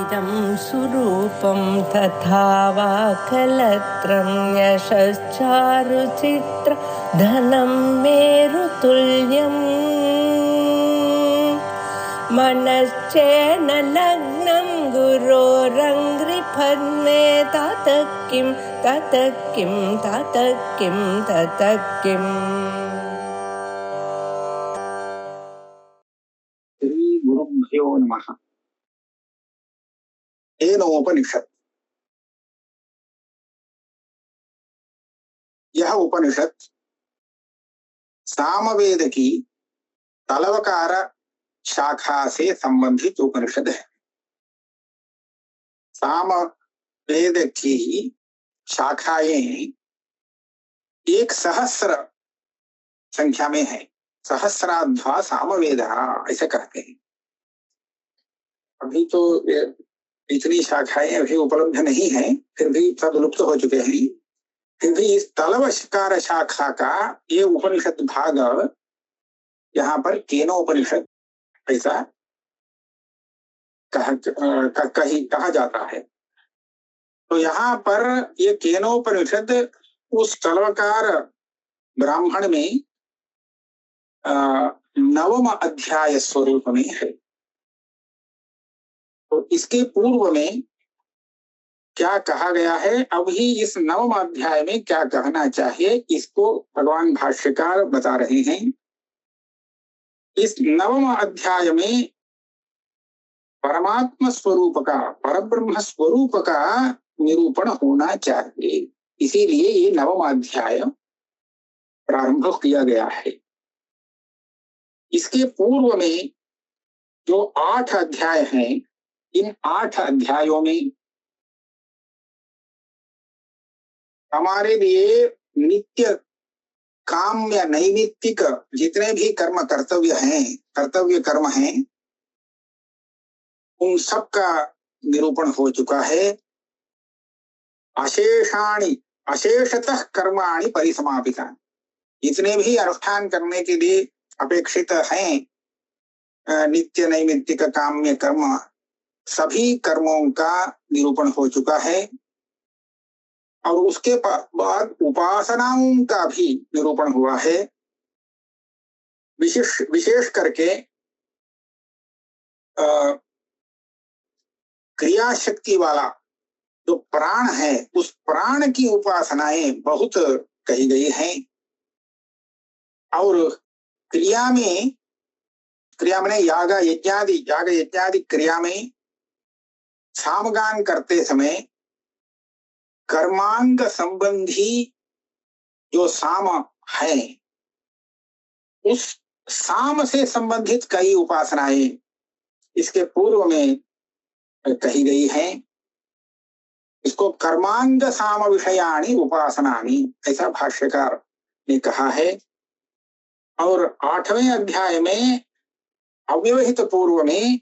इदं सुरूपं तथा वा कलत्रं यशश्चारुचित्र धनं मेरुतुल्यम् मनश्चेन लग्नं गुरोरङ्घ्रिपद्मे ततः किं ततः किं ततः किं ततः किम्। श्री गुरुभ्यो नमः। केनोपनिषद। यह उपनिषद सामवेद की तलवकार शाखा से संबंधित उपनिषद है। सामवेद की शाखाएं 1,000 संख्या में है। सहस्राध्वा सामवेद ऐसे कहते हैं। अभी तो इतनी शाखाएं अभी उपलब्ध नहीं है, फिर भी सब लुप्त हो चुके हैं। फिर भी इस तलवकार शाखा का ये उपनिषद भाग यहाँ पर केनोपनिषद ऐसा कहा जाता है। तो यहाँ पर ये केनोपनिषद उस तलवकार ब्राह्मण में 9वां अध्याय स्वरूप में है। तो इसके पूर्व में क्या कहा गया है, अभी इस 9वां अध्याय में क्या कहना चाहिए, इसको भगवान भाष्यकार बता रहे हैं। इस 9वां अध्याय में परमात्मा स्वरूप का, परब्रह्म स्वरूप का निरूपण होना चाहिए, इसीलिए ये 9वां अध्याय प्रारंभ किया गया है। इसके पूर्व में जो 8 अध्याय हैं, इन 8 अध्यायों में हमारे लिए नित्य काम या नैमित्तिक जितने भी कर्तव्य कर्म हैं, उन सब का निरूपण हो चुका है। अशेषतः कर्माणि परिसमापिता, जितने भी अनुष्ठान करने के लिए अपेक्षित हैं नित्य नैमित्तिक काम्य कर्म, सभी कर्मों का निरूपण हो चुका है। और उसके बाद उपासनाओं का भी निरूपण हुआ है। विशेष करके क्रिया शक्ति वाला जो प्राण है, उस प्राण की उपासनाएं बहुत कही गई हैं। और क्रिया में याग यज्ञादि क्रिया में सामगान करते समय कर्मांग संबंधी जो साम है, उस साम से संबंधित कई उपासनाएं इसके पूर्व में कही गई हैं। इसको कर्मांग साम विषयाणि उपासनानि ऐसा भाष्यकार ने कहा है। और 8वें अध्याय में अव्यवहित पूर्व में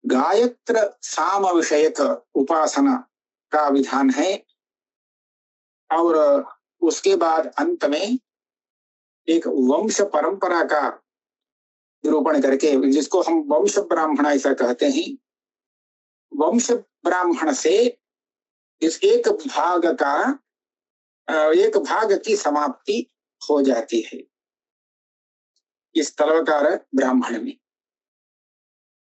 गायत्र साम विषयक उपासना का विधान है। और उसके बाद अंत में एक वंश परंपरा का निरूपण करके, जिसको हम वंश ब्राह्मण ऐसा कहते हैं, वंश ब्राह्मण से इस एक भाग की समाप्ति हो जाती है इस तलवकार ब्राह्मण में।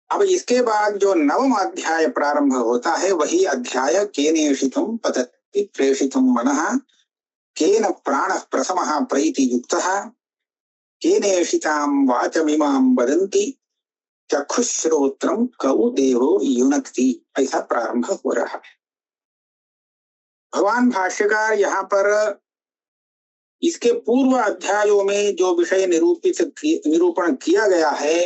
अब इसके बाद जो 9वां अध्याय प्रारंभ होता है, वही अध्याय केनेषितुं पतति प्रेषितुं मनः केन प्राणः प्रथमः प्रैति युक्तः केनेषितां वाचमिमां वदन्ति चक्षुश्रोत्रं कौ देवो युनक्ति, ऐसा प्रारंभ हो रहा है। भगवान भाष्यकार यहाँ पर इसके पूर्व अध्यायों में जो विषय निरूपण किया गया है,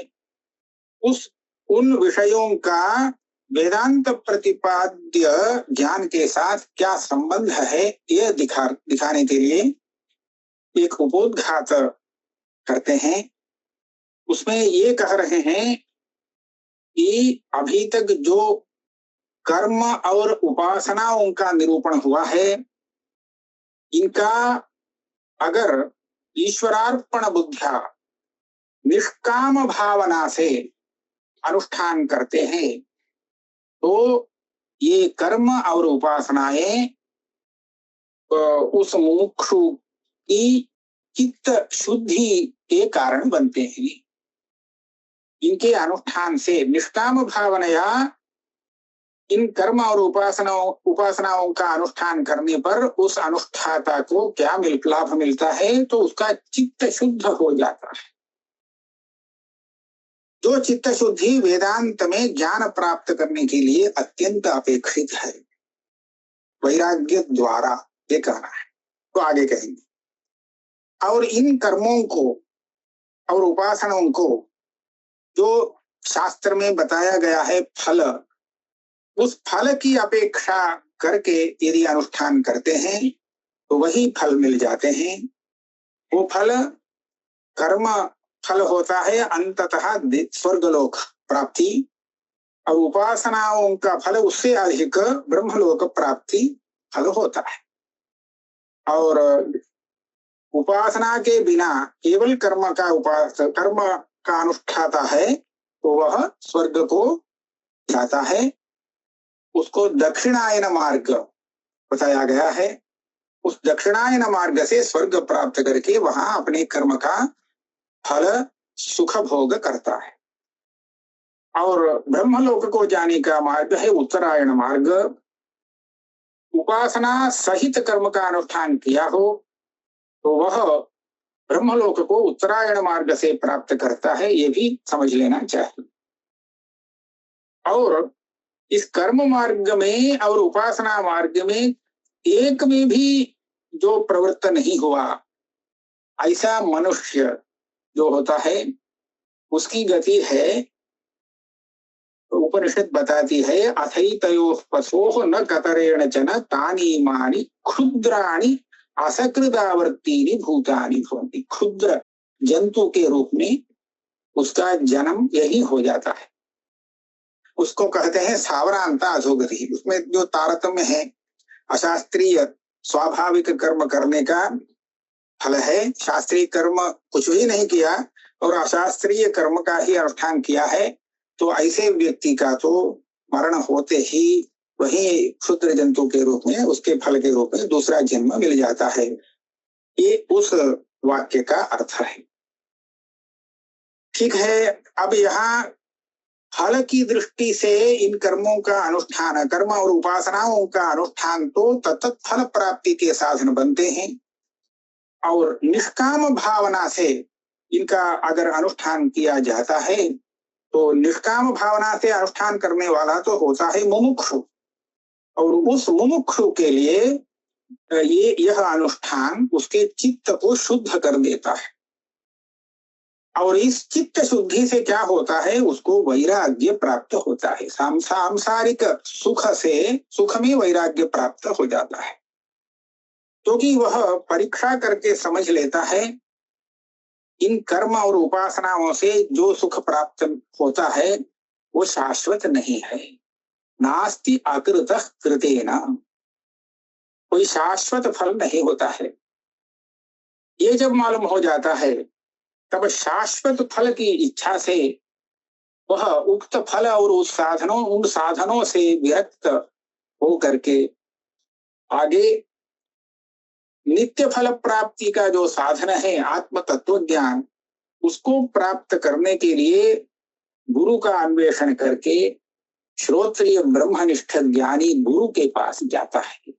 उन विषयों का वेदांत प्रतिपाद्य ज्ञान के साथ क्या संबंध है, यह दिखाने के लिए एक उपोद्घात करते हैं। उसमें ये कह रहे हैं कि अभी तक जो कर्म और उपासनाओं का निरूपण हुआ है, इनका अगर ईश्वरार्पण बुद्ध्या निष्काम भावना से अनुष्ठान करते हैं तो ये कर्म और उपासनाएं उस मुमुक्षु की चित्त शुद्धि के कारण बनते हैं। इनके अनुष्ठान से निष्काम भावनया इन कर्म और उपासनाओं का अनुष्ठान करने पर उस अनुष्ठाता को क्या लाभ मिलता है? तो उसका चित्त शुद्ध हो जाता है। जो चित्त शुद्धि वेदांत में ज्ञान प्राप्त करने के लिए अत्यंत अपेक्षित है, वैराग्य द्वारा, ये कहना है। तो आगे कहेंगे, और इन कर्मों को और उपासनाओं को जो शास्त्र में बताया गया है फल, उस फल की अपेक्षा करके यदि अनुष्ठान करते हैं तो वही फल मिल जाते हैं। वो फल कर्म फल होता है अंततः स्वर्गलोक प्राप्ति, और उपासनाओं का फल उससे अधिक ब्रह्मलोक प्राप्ति फल होता है। और उपासना के बिना केवल कर्म का अनुष्ठाता है तो वह स्वर्ग को जाता है। उसको दक्षिणायन मार्ग बताया गया है। उस दक्षिणायन मार्ग से स्वर्ग प्राप्त करके वहां अपने कर्म का फल सुख भोग करता है। और ब्रह्मलोक को जाने का मार्ग है उत्तरायण मार्ग। उपासना सहित कर्म का अनुष्ठान किया हो तो वह ब्रह्मलोक को उत्तरायण मार्ग से प्राप्त करता है, ये भी समझ लेना चाहिए। और इस कर्म मार्ग में और उपासना मार्ग में एक में भी जो प्रवृत्त नहीं हुआ, ऐसा मनुष्य जो होता है उसकी गति है, उपनिषद बताती है, अथैतयोः पशोः न कतरेण च न तानि इमानि क्षुद्राणि असकृदावर्तीनि भूतानि भवन्ति। क्षुद्र जंतु के रूप में उसका जन्म यही हो जाता है। उसको कहते हैं सावरांता अधोगति। उसमें जो तारतम्य है, अशास्त्रीय स्वाभाविक कर्म करने का फल है, शास्त्रीय कर्म कुछ भी नहीं किया और अशास्त्रीय कर्म का ही अनुष्ठान किया है, तो ऐसे व्यक्ति का तो मरण होते ही वही क्षुद्र जंतु के रूप में, उसके फल के रूप में दूसरा जन्म मिल जाता है। ये उस वाक्य का अर्थ है। ठीक है, अब यहाँ फल की दृष्टि से इन कर्मों का अनुष्ठान, कर्म और उपासनाओं का अनुष्ठान तो तत्त फल प्राप्ति के साधन बनते हैं, और निष्काम भावना से इनका अगर अनुष्ठान किया जाता है तो निष्काम भावना से अनुष्ठान करने वाला तो होता है मुमुक्षु, और उस मुमुक्षु के लिए यह अनुष्ठान उसके चित्त को शुद्ध कर देता है। और इस चित्त शुद्धि से क्या होता है, उसको वैराग्य प्राप्त होता है। सांसारिक सुख से सुख में वैराग्य प्राप्त हो जाता है, क्योंकि वह परीक्षा करके समझ लेता है इन कर्म और उपासनाओं से जो सुख प्राप्त होता है वो शाश्वत नहीं है। नास्ति अकृतः कृतेन, कोई शाश्वत फल नहीं होता है। ये जब मालूम हो जाता है तब शाश्वत फल की इच्छा से वह उक्त फल और उन साधनों से विरक्त हो करके आगे नित्य फल प्राप्ति का जो साधन है आत्म तत्व ज्ञान, उसको प्राप्त करने के लिए गुरु का अन्वेषण करके श्रोत्रिय ब्रह्मनिष्ठ ज्ञानी गुरु के पास जाता है।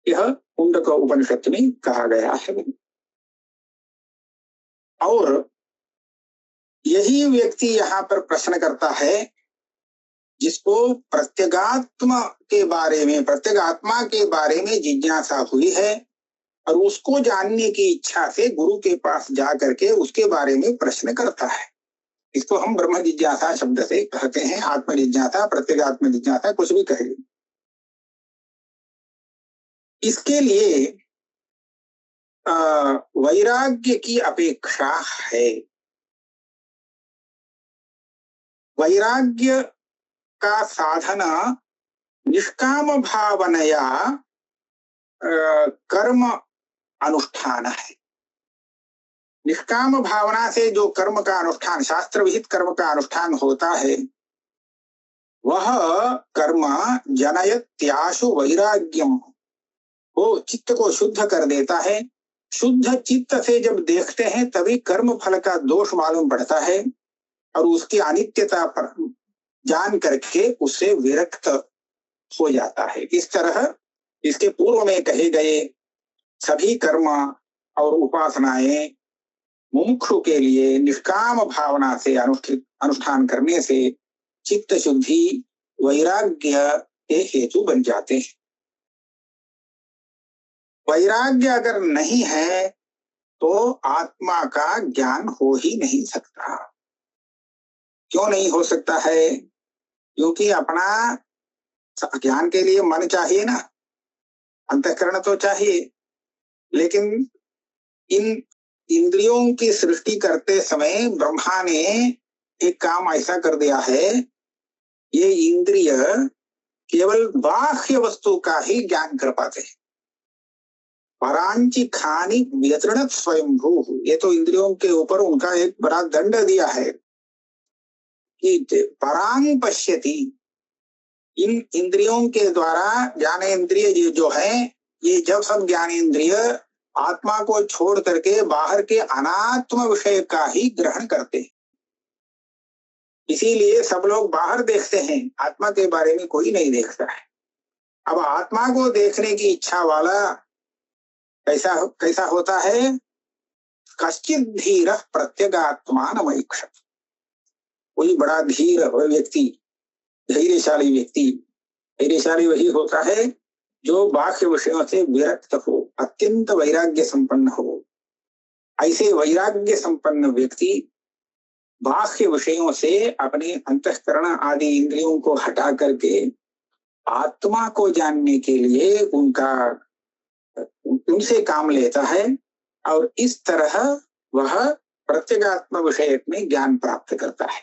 यह मुंडक उपनिषद में कहा गया है। और यही व्यक्ति यहाँ पर प्रश्न करता है जिसको प्रत्यगात्मा के बारे में जिज्ञासा हुई है, और उसको जानने की इच्छा से गुरु के पास जा करके उसके बारे में प्रश्न करता है। इसको हम ब्रह्म जिज्ञासा शब्द से कहते हैं। आत्म जिज्ञासा, प्रत्यगात्म जिज्ञासा, कुछ भी कहे। इसके लिए वैराग्य की अपेक्षा है। वैराग्य का साधन निष्काम भावनया कर्म अनुष्ठान है। निष्काम भावना से जो कर्म का अनुष्ठान, शास्त्र विहित कर्म का अनुष्ठान होता है, वह कर्म जनयत्याशु वैराग्यम, वो चित्त को शुद्ध कर देता है। शुद्ध चित्त से जब देखते हैं तभी कर्म फल का दोष मालूम पड़ता है और उसकी अनित्यता पर जान करके उससे विरक्त हो जाता है। इस तरह इसके पूर्व में कहे गए सभी कर्म और उपासनाएं मुमुक्षु के लिए निष्काम भावना से अनुष्ठान करने से चित्त शुद्धि वैराग्य के हेतु बन जाते हैं। वैराग्य अगर नहीं है तो आत्मा का ज्ञान हो ही नहीं सकता। क्यों नहीं हो सकता है? क्योंकि अपना ज्ञान के लिए मन चाहिए ना, अंतःकरण तो चाहिए। लेकिन इन इंद्रियों की सृष्टि करते समय ब्रह्मा ने एक काम ऐसा कर दिया है, ये इंद्रिय केवल बाह्य वस्तु का ही ज्ञान कर पाते हैं। परांची खानी व्यतृणत स्वयंभू, ये तो इंद्रियों के ऊपर उनका एक बड़ा दंड दिया है कि परांग पश्यति, इन इंद्रियों के द्वारा ज्ञानेन्द्रिय जो है, ये जब सब ज्ञानेन्द्रिय आत्मा को छोड़ करके बाहर के अनात्म विषय का ही ग्रहण करते हैं। इसीलिए सब लोग बाहर देखते हैं, आत्मा के बारे में कोई नहीं देखता है। अब आत्मा को देखने की इच्छा वाला कैसा होता है? कश्चित धीर प्रत्यगात्मान मईक्षत, कोई बड़ा धीर व्यक्ति, धैर्यशाली व्यक्ति, धैर्यशाली वही होता है जो बाह्य विषयों से विरक्त हो, अत्यंत वैराग्य संपन्न हो। ऐसे वैराग्य संपन्न व्यक्ति बाह्य विषयों से अपने अंतःकरण आदि इंद्रियों को हटा करके आत्मा को जानने के लिए उनसे काम लेता है और इस तरह वह प्रत्यगात्म विषय में ज्ञान प्राप्त करता है।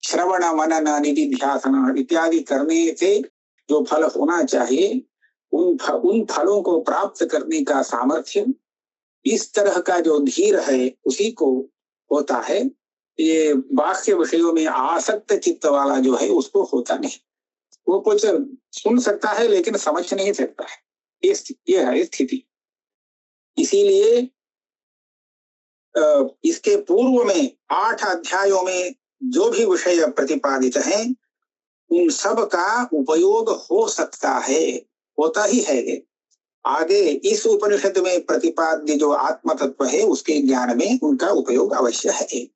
श्रवण मनन निधिध्यासन इत्यादि करने से जो फल होना चाहिए उन फलों को प्राप्त करने का सामर्थ्य इस तरह का जो धीर है उसी को होता है। ये बाह्य विषयों में आसक्त चित्त वाला जो है उसको होता नहीं। वो कुछ सुन सकता है लेकिन समझ नहीं सकता है। ये है स्थिति। इसीलिए इसके पूर्व में 8 अध्यायों में जो भी विषय प्रतिपादित हैं उन सब का उपयोग हो सकता है, होता ही है। आगे इस उपनिषद में प्रतिपाद्य जो आत्म तत्व है उसके ज्ञान में उनका उपयोग अवश्य है।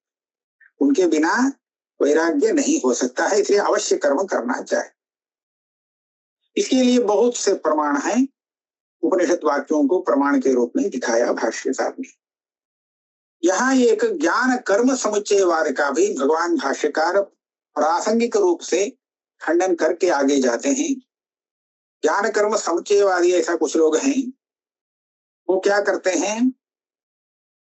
उनके बिना वैराग्य नहीं हो सकता है, इसलिए अवश्य कर्म करना चाहिए। इसके लिए बहुत से प्रमाण हैं। उपनिषद वाक्यों को प्रमाण के रूप में दिखाया भाष्यकार ने। यहाँ एक ज्ञान कर्म समुच्चयवाद का भी भगवान भाष्यकार प्रासंगिक रूप से खंडन करके आगे जाते हैं। ज्ञान कर्म समुच्चयवादी ऐसा कुछ लोग हैं, वो क्या करते हैं,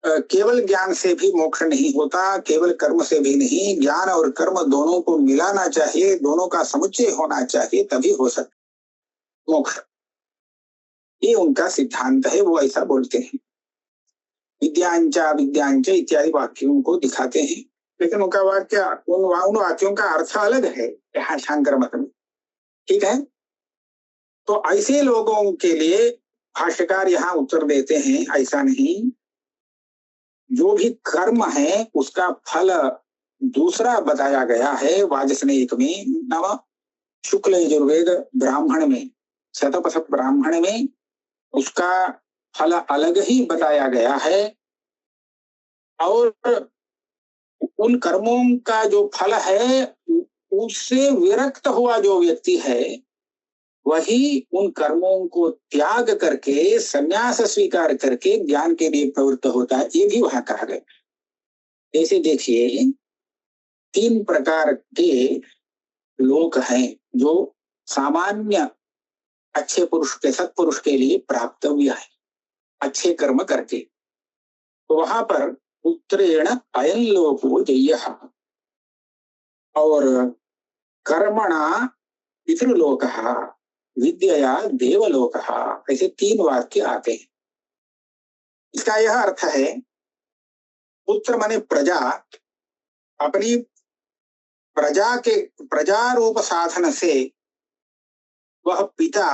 केवल ज्ञान से भी मोक्ष नहीं होता, केवल कर्म से भी नहीं, ज्ञान और कर्म दोनों को मिलाना चाहिए, दोनों का समुच्चय होना चाहिए, तभी हो सकता मोक्ष। ये उनका सिद्धांत है, वो ऐसा बोलते हैं। विद्यांचा विद्यांच इत्यादि वाक्यों को दिखाते हैं, लेकिन उनका वाक्य उन वाक्यों का अर्थ अलग है यहाँ शांकर मत में। ठीक है, तो ऐसे लोगों के लिए भाष्यकार यहाँ उत्तर देते हैं, ऐसा नहीं, जो भी कर्म है उसका फल दूसरा बताया गया है वाजस्नेयिक में, नव शुक्ल यजुर्वेद ब्राह्मण में, शतपथ ब्राह्मण में उसका फल अलग ही बताया गया है। और उन कर्मों का जो फल है उससे विरक्त हुआ जो व्यक्ति है वही उन कर्मों को त्याग करके संन्यास स्वीकार करके ज्ञान के लिए प्रवृत्त होता है। ये भी वहां कहा गया। ऐसे देखिए 3 प्रकार के लोग हैं जो सामान्य अच्छे पुरुष के, सत्पुरुष के लिए प्राप्तव्य है अच्छे कर्म करके। तो वहां पर उत्तरेण अयन लोको जय्यः और कर्मणा पितृलोकः विद्यया देवलोकः, ऐसे 3 वाक्य आते हैं। इसका यह अर्थ है, पुत्र माने प्रजा, अपनी प्रजा रूप साधन से वह पिता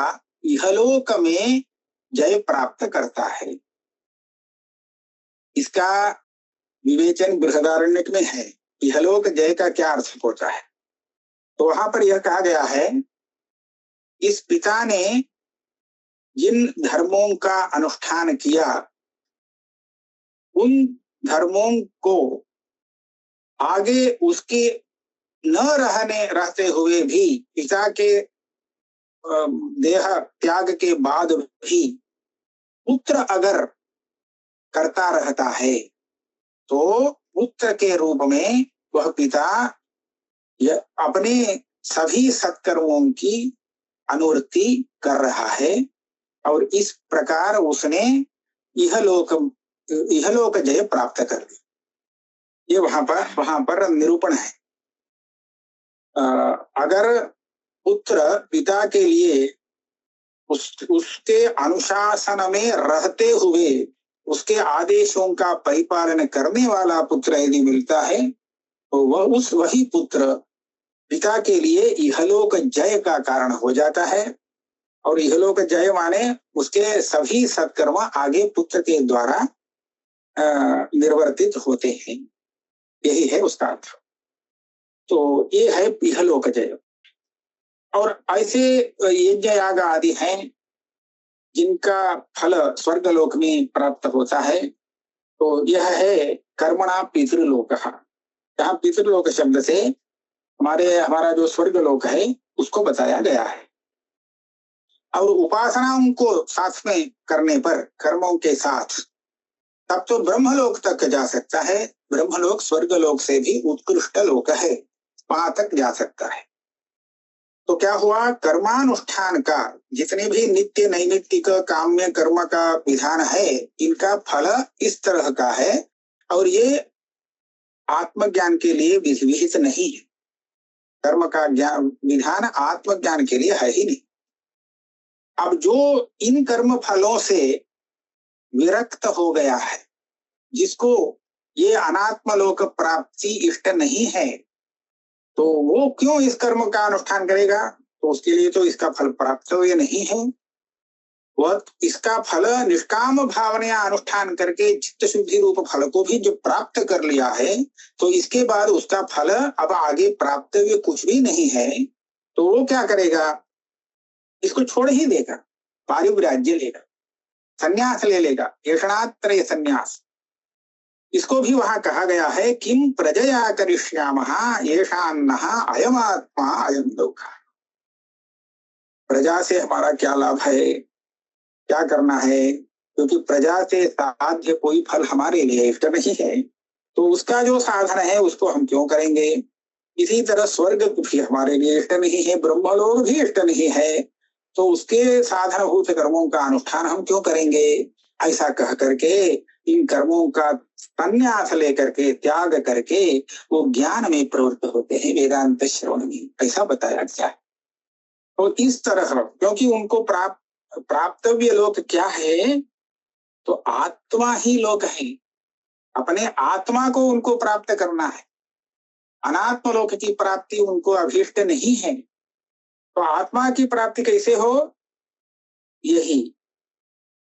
इहलोक में जय प्राप्त करता है। इसका विवेचन बृहदारण्यक में है। इहलोक जय का क्या अर्थ होता है? तो वहां पर यह कहा गया है, इस पिता ने जिन धर्मों का अनुष्ठान किया उन धर्मों को आगे उसके न रहते हुए भी पिता के देह त्याग के बाद भी पुत्र अगर करता रहता है तो पुत्र के रूप में वह पिता अपने सभी सत्कर्मों की अनुवृत्ति कर रहा है और इस प्रकार उसने इहलोक जय प्राप्त कर लिया। ये वहां पर निरूपण है। अगर पुत्र पिता के लिए उसके अनुशासन में रहते हुए उसके आदेशों का परिपालन करने वाला पुत्र यदि मिलता है तो वही पुत्र पिता के लिए इहलोक जय का कारण हो जाता है। और इहलोक जय माने उसके सभी सत्कर्म आगे पुत्र के द्वारा निर्वर्तित होते हैं। यही है उसका अर्थ। तो ये है इहलोक जय। और ऐसे यज्ञ याग आदि हैं जिनका फल स्वर्गलोक में प्राप्त होता है। तो यह है कर्मणा पितृलोक। यहाँ पितृलोक शब्द से हमारा जो स्वर्गलोक है उसको बताया गया है। और उपासनाओं को साथ में करने पर कर्मों के साथ तब तो ब्रह्मलोक तक जा सकता है। ब्रह्मलोक स्वर्गलोक से भी उत्कृष्ट लोक है, वहां तक जा सकता है। तो क्या हुआ, कर्मानुष्ठान का जितने भी नित्य नैमित्तिक काम्य कर्म का विधान है इनका फल इस तरह का है और ये आत्मज्ञान के लिए विहित नहीं है। कर्म का ज्ञान विधान आत्मज्ञान के लिए है ही नहीं। अब जो इन कर्म फलों से विरक्त हो गया है, जिसको ये अनात्मलोक प्राप्ति इष्ट नहीं है, तो वो क्यों इस कर्म का अनुष्ठान करेगा? तो उसके लिए तो इसका फल प्राप्त हुए नहीं है। वह इसका फल निष्काम भावना अनुष्ठान करके चित्त शुद्धि रूप फल को भी जो प्राप्त कर लिया है, तो इसके बाद उसका फल अब आगे प्राप्त हुए कुछ भी नहीं है। तो वो क्या करेगा? इसको छोड़ ही देगा, पारिव्राज्य लेगा, संन्यास ले लेगा, येषणात्रय संन्यास। इसको भी वहां कहा गया है, किम प्रजया करिष्यामः येषान्नः अयमात्मा अयम लोकः। प्रजा से हमारा क्या लाभ है, क्या करना है? क्योंकि प्रजा से साध्य कोई फल हमारे लिए इष्ट नहीं है, तो उसका जो साधन है उसको हम क्यों करेंगे? इसी तरह स्वर्ग भी हमारे लिए इष्ट नहीं है, ब्रह्मलोक भी इष्ट नहीं है, तो उसके साधनभूत कर्मों का अनुष्ठान हम क्यों करेंगे? ऐसा कह करके इन कर्मों का संन्यास लेकर के, त्याग करके वो ज्ञान में प्रवृत्त होते हैं, वेदांत श्रवण में, ऐसा बताया गया है। तो इस तरह क्योंकि उनको प्राप्तव्य लोक क्या है? तो आत्मा ही लोक है। अपने आत्मा को उनको प्राप्त करना है। अनात्म लोक की प्राप्ति उनको अभीष्ट नहीं है। तो आत्मा की प्राप्ति कैसे हो? यही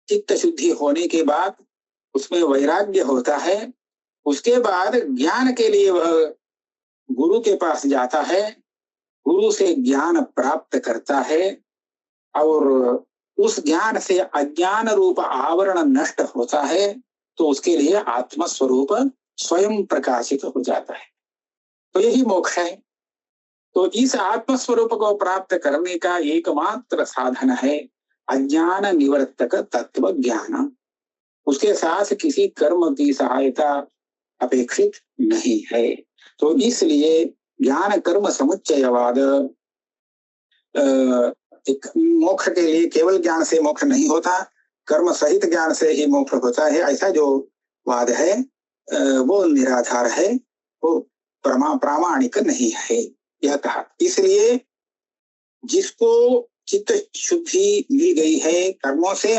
चित्त शुद्धि होने के बाद उसमें वैराग्य होता है, उसके बाद ज्ञान के लिए वह गुरु के पास जाता है, गुरु से ज्ञान प्राप्त करता है और उस ज्ञान से अज्ञान रूप आवरण नष्ट होता है, तो उसके लिए आत्म स्वरूप स्वयं प्रकाशित हो जाता है। तो यही मोक्ष है। तो इस आत्म स्वरूप को प्राप्त करने का एकमात्र साधन है अज्ञान निवर्तक तत्व ज्ञान। उसके साथ किसी कर्म की सहायता अपेक्षित नहीं है। तो इसलिए ज्ञान कर्म समुच्चयवाद मोक्ष के लिए केवल ज्ञान से मोक्ष नहीं होता, कर्म सहित ज्ञान से ही मोक्ष होता है, ऐसा जो वाद है वो निराधार है, वो प्रामाणिक नहीं है, यह कहा। इसलिए जिसको चित्त शुद्धि मिल गई है कर्मों से,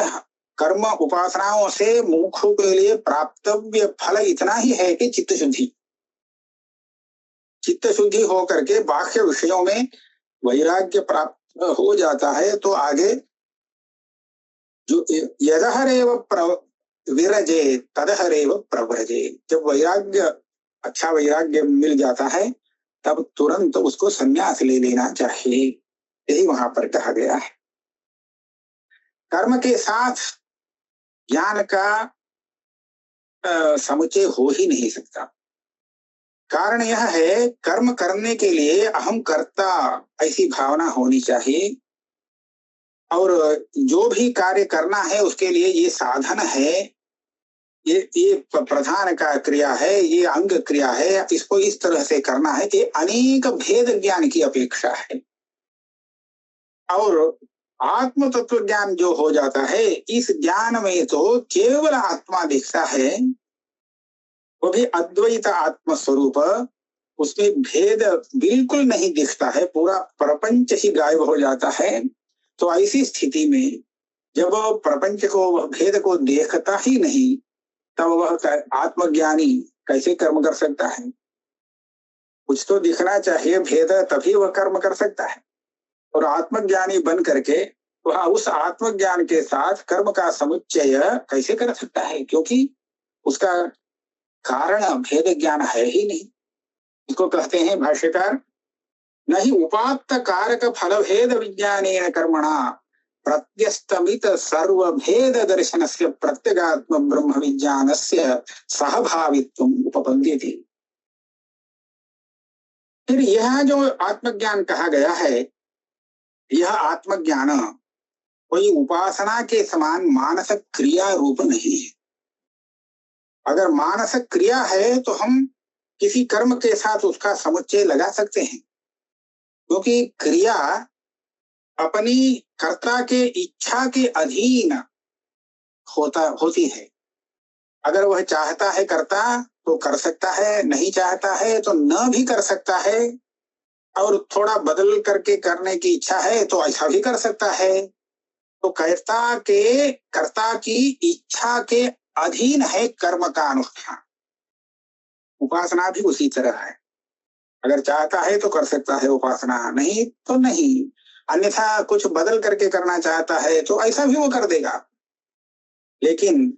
कर्म उपासनाओं से मुमुक्षु के लिए प्राप्तव्य फल इतना ही है कि चित्त शुद्धि। चित्त शुद्धि हो करके बाह्य विषयों में वैराग्य प्राप्त हो जाता है तो आगे जो यदहरेव विरजे तदहरेव प्रव्रजे, जब वैराग्य अच्छा वैराग्य मिल जाता है तब तुरंत उसको संन्यास ले लेना चाहिए, यही वहां पर कहा गया है। कर्म के साथ ज्ञान का समुच्चय हो ही नहीं सकता। कारण यह है, कर्म करने के लिए अहम कर्ता ऐसी भावना होनी चाहिए, और जो भी कार्य करना है उसके लिए ये साधन है, ये प्रधान का क्रिया है, ये अंग क्रिया है, इसको इस तरह से करना है, ये अनेक भेद ज्ञान की अपेक्षा है। और आत्म तत्व ज्ञान जो हो जाता है, इस ज्ञान में तो केवल आत्मा दिखता है, वो भी अद्वैत आत्म स्वरूप, उसमें भेद बिल्कुल नहीं दिखता है, पूरा प्रपंच ही गायब हो जाता है। तो ऐसी स्थिति में जब प्रपंच को, वह भेद को देखता ही नहीं, तब वह आत्मज्ञानी कैसे कर्म कर सकता है? कुछ तो दिखना चाहिए भेद, तभी वह कर्म कर सकता है। और आत्मज्ञानी बन करके वह उस आत्मज्ञान के साथ कर्म का समुच्चय कैसे कर सकता है? क्योंकि उसका कारण भेद ज्ञान है ही नहीं। इसको कहते हैं भाष्यकार, नहीं उपात्त कारक फल भेद विज्ञानेन कर्मणा प्रत्यस्तमित सर्वभेद दर्शनस्य प्रत्यगात्म ब्रह्म विज्ञानस्य सहभावित्वम् उपपद्यते। फिर यह जो आत्मज्ञान कहा गया है, यह आत्मज्ञान कोई उपासना के समान मानस क्रिया रूप नहीं है। अगर मानस क्रिया है तो हम किसी कर्म के साथ उसका समुच्चय लगा सकते हैं, क्योंकि क्रिया अपनी कर्ता के इच्छा के अधीन होती है। अगर वह चाहता है कर्ता तो कर सकता है, नहीं चाहता है तो न भी कर सकता है, और थोड़ा बदल करके करने की इच्छा है तो ऐसा भी कर सकता है। तो कर्ता की इच्छा के अधीन है कर्म का अनुष्ठान। उपासना भी उसी तरह है, अगर चाहता है तो कर सकता है उपासना, नहीं तो नहीं। अन्यथा कुछ बदल करके करना चाहता है तो ऐसा भी वो कर देगा। लेकिन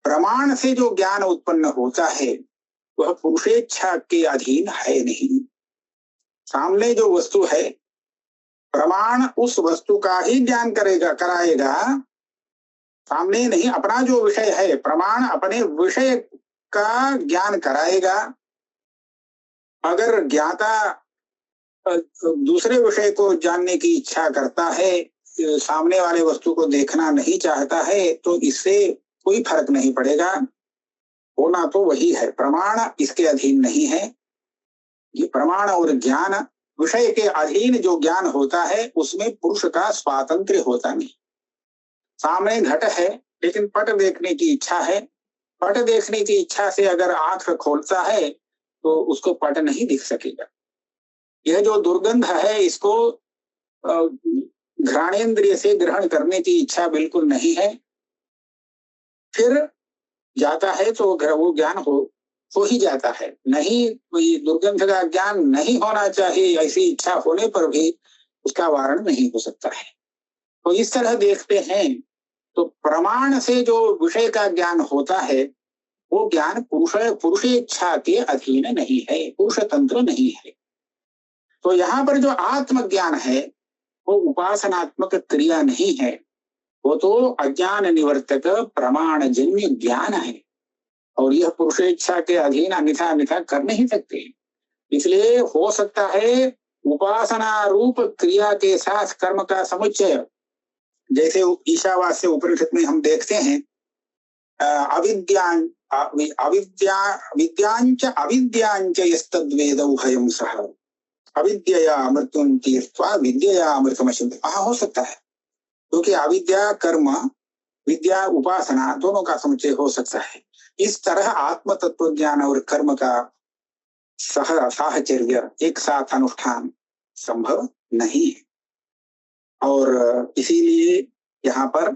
प्रमाण से जो ज्ञान उत्पन्न होता है वह पुरुषेच्छा के अधीन है नहीं। सामने जो वस्तु है, प्रमाण उस वस्तु का ही ज्ञान कराएगा, सामने नहीं। अपना जो विषय है, प्रमाण अपने विषय का ज्ञान कराएगा। अगर ज्ञाता दूसरे विषय को जानने की इच्छा करता है, सामने वाले वस्तु को देखना नहीं चाहता है, तो इससे कोई फर्क नहीं पड़ेगा, होना तो वही है। प्रमाण इसके अधीन नहीं है। ये प्रमाण और ज्ञान, विषय के अधीन जो ज्ञान होता है उसमें पुरुष का स्वातंत्र्य होता नहीं। सामने घट है लेकिन पट देखने की इच्छा है, पट देखने की इच्छा से अगर आंख खोलता है तो उसको पट नहीं दिख सकेगा। यह जो दुर्गंध है, इसको घ्राणेन्द्रिय से ग्रहण करने की इच्छा बिल्कुल नहीं है। फिर जाता है तो वो ज्ञान हो ही जाता है। नहीं, ये दुर्गंध का ज्ञान नहीं होना चाहिए, ऐसी इच्छा होने पर भी उसका वारण नहीं हो सकता है। तो इस तरह देखते हैं तो प्रमाण से जो विषय का ज्ञान होता है वो ज्ञान पुरुषेच्छा के अधीन नहीं है, पुरुष तंत्र नहीं है। तो यहाँ पर जो आत्मज्ञान है वो उपासनात्मक क्रिया नहीं है, वो तो अज्ञान निवर्तक प्रमाण जन्य ज्ञान है, और यह पुरुषेच्छा के अधीन अन्यथा कर नहीं सकते। इसलिए हो सकता है उपासना रूप क्रिया के साथ कर्म का समुच्चय, जैसे ईशावास्य उपनिषद में हम देखते हैं, अविद्यांच यस्तद्वेद उभयं सह अविद्यया मृत्युं तीर्त्वा विद्यया अमृतमश्नुते। हो सकता है, क्योंकि अविद्या कर्म, विद्या उपासना दोनों का समुच्चय हो सकता है। इस तरह आत्म तत्व ज्ञान और कर्म का साहचर्य एक साथ अनुष्ठान संभव नहीं है। और इसीलिए यहाँ पर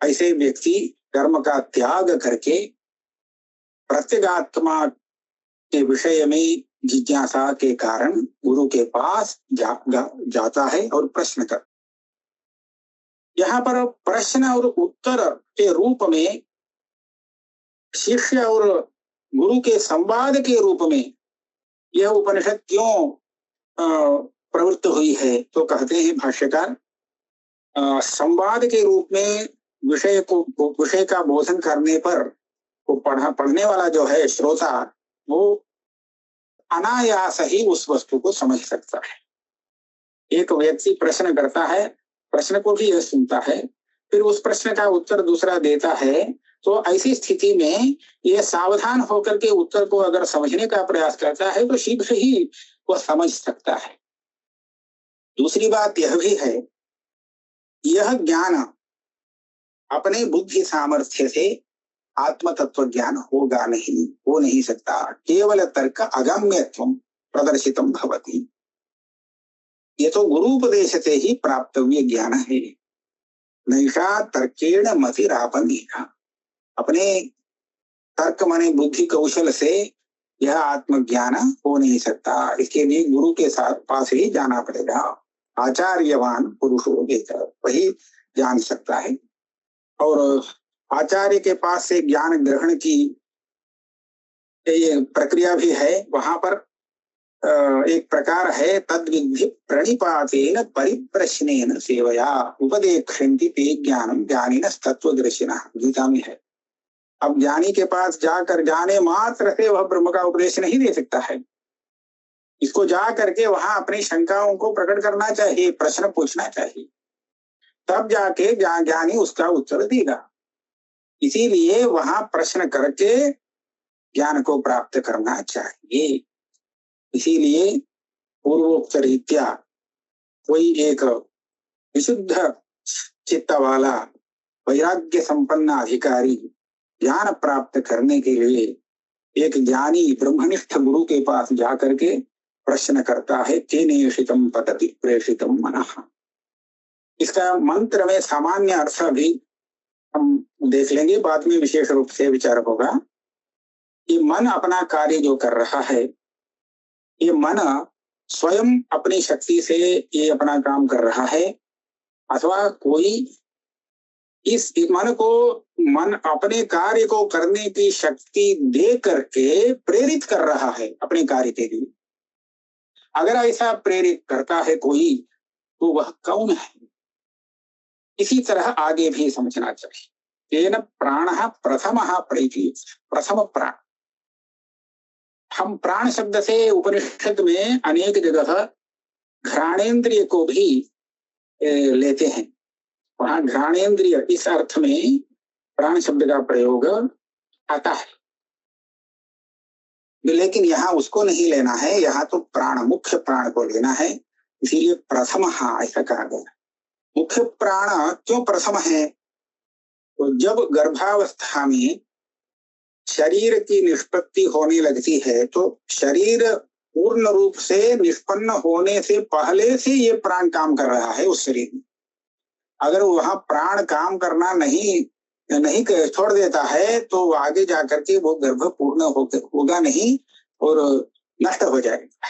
ऐसे व्यक्ति कर्म का त्याग करके प्रत्यगात्मा के विषय में जिज्ञासा के कारण गुरु के पास जाता है और प्रश्न कर। यहाँ पर प्रश्न और उत्तर के रूप में, शिष्य और गुरु के संवाद के रूप में यह उपनिषद क्यों प्रवृत्त हुई है, तो कहते हैं भाष्यकार, संवाद के रूप में विषय का बोधन करने पर वो पढ़ने वाला जो है श्रोता, वो अनायास ही उस वस्तु को समझ सकता है। एक व्यक्ति प्रश्न करता है, प्रश्न को भी यह सुनता है, फिर उस प्रश्न का उत्तर दूसरा देता है, तो ऐसी स्थिति में यह सावधान होकर के उत्तर को अगर समझने का प्रयास करता है तो शीघ्र ही वह समझ सकता है। दूसरी बात यह भी है, यह ज्ञान अपने बुद्धि सामर्थ्य से आत्म तत्व ज्ञान होगा नहीं, हो नहीं सकता। केवल तर्क अगम्यत्व प्रदर्शितम भवति। ये तो गुरुपदेश से ही प्राप्तव्य ज्ञान है। नैषा तर्केण मतिरापन्नेन, अपने तर्क माने बुद्धि कौशल से यह आत्मज्ञान हो नहीं सकता। इसके लिए गुरु के साथ पास ही जाना पड़ेगा। आचार्यवान पुरुषो वही जान सकता है। और आचार्य के पास से ज्ञान ग्रहण की ये प्रक्रिया भी है। वहां पर एक प्रकार है, तद्विधि प्रणिपातेन परिप्रश्नेन सेवया उपदेक्षन्ति ते ज्ञानम ज्ञानिनः तत्वदर्शिनः, गीता में है। अब ज्ञानी के पास जाकर जाने मात्र से वह ब्रह्म का उपदेश नहीं दे सकता है। इसको जा करके वहां अपनी शंकाओं को प्रकट करना चाहिए, प्रश्न पूछना चाहिए, तब जाके ज्ञानी उसका उत्तर देगा। इसीलिए वहां प्रश्न करके ज्ञान को प्राप्त करना चाहिए। इसीलिए पूर्वोक्त रीत्या कोई एक विशुद्ध चित्त वाला वैराग्य संपन्न अधिकारी ज्ञान प्राप्त करने के लिए एक ज्ञानी ब्रह्मनिष्ठ गुरु के पास जाकर के प्रश्न करता है, केनेषितं पतति प्रेषितं मनः। इसका मंत्र में सामान्य अर्थ भी हम देख लेंगे, बाद में विशेष रूप से विचार होगा। ये मन अपना कार्य जो कर रहा है, ये मन स्वयं अपनी शक्ति से ये अपना काम कर रहा है, अथवा कोई इस मन अपने कार्य को करने की शक्ति दे करके प्रेरित कर रहा है अपने कार्य के लिए। अगर ऐसा प्रेरित करता है कोई, तो वह कौन है? इसी तरह आगे भी समझना चाहिए। तेन प्राणः प्रथमः प्रैति, प्रथम प्राण। हम प्राण शब्द से उपनिषद में अनेक जगह घ्राणेन्द्रिय को भी लेते हैं। वहां घ्राणेन्द्रिय इस अर्थ में प्राण शब्द का प्रयोग आता है, लेकिन यहाँ उसको नहीं लेना है। यहाँ तो प्राण, मुख्य प्राण को लेना है, इसीलिए प्रथम ऐसा कहा गया। मुख्य प्राण क्यों प्रथम है? तो जब गर्भावस्था में शरीर की निष्पत्ति होने लगती है, तो शरीर पूर्ण रूप से निष्पन्न होने से पहले से ये प्राण काम कर रहा है उस शरीर में। अगर वहां प्राण काम करना नहीं छोड़ देता है, तो आगे जाकर के वो गर्भ पूर्ण होगा नहीं और नष्ट हो जाएगा।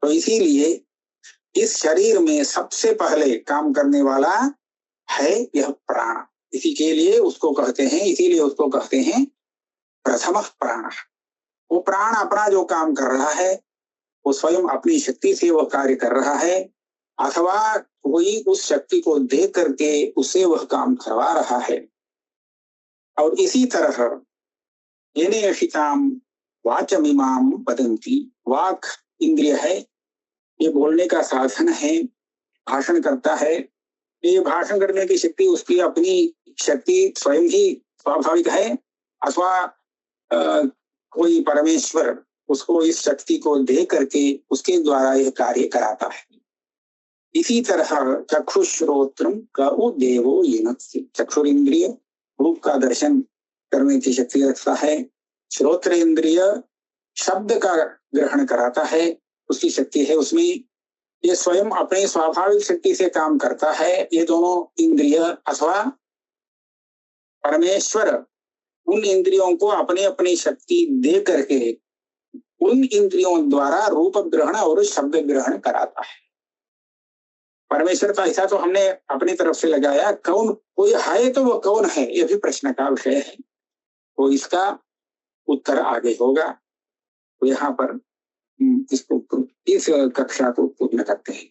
तो इसीलिए इस शरीर में सबसे पहले काम करने वाला है यह प्राण। इसीलिए उसको कहते हैं प्रथम प्राण। वो प्राण अपना जो काम कर रहा है, वो स्वयं अपनी शक्ति से वह कार्य कर रहा है, अथवा कोई उस शक्ति को दे करके उसे वह काम करवा रहा है। और इसी तरह येनेषितां वाचमिमां वदन्ति, वाक इंद्रिय है, ये बोलने का साधन है, भाषण करता है। ये भाषण करने की शक्ति उसकी अपनी शक्ति स्वयं ही स्वाभाविक है, अथवा कोई परमेश्वर उसको इस शक्ति को दे करके उसके द्वारा यह कार्य कराता है। इसी तरह चक्षुश्रोत्रम का देवो येनस्य, चक्षुरिंद्रिय रूप का दर्शन करने की शक्ति रखता है, श्रोत्र इंद्रिय शब्द का ग्रहण कराता है, उसकी शक्ति है उसमें। ये स्वयं अपने स्वाभाविक शक्ति से काम करता है। ये दोनों इंद्रिय अथवा परमेश्वर उन इंद्रियों को अपने अपनी शक्ति दे करके उन इंद्रियों द्वारा रूप ग्रहण और शब्द ग्रहण कराता है। परमेश्वर का ऐसा तो हमने अपनी तरफ से लगाया, कौन कोई है तो वो कौन है, यह भी प्रश्न का विषय है। वो इसका उत्तर आगे होगा। तो यहाँ पर इसको इस कक्षा को पूर्ण करते हैं।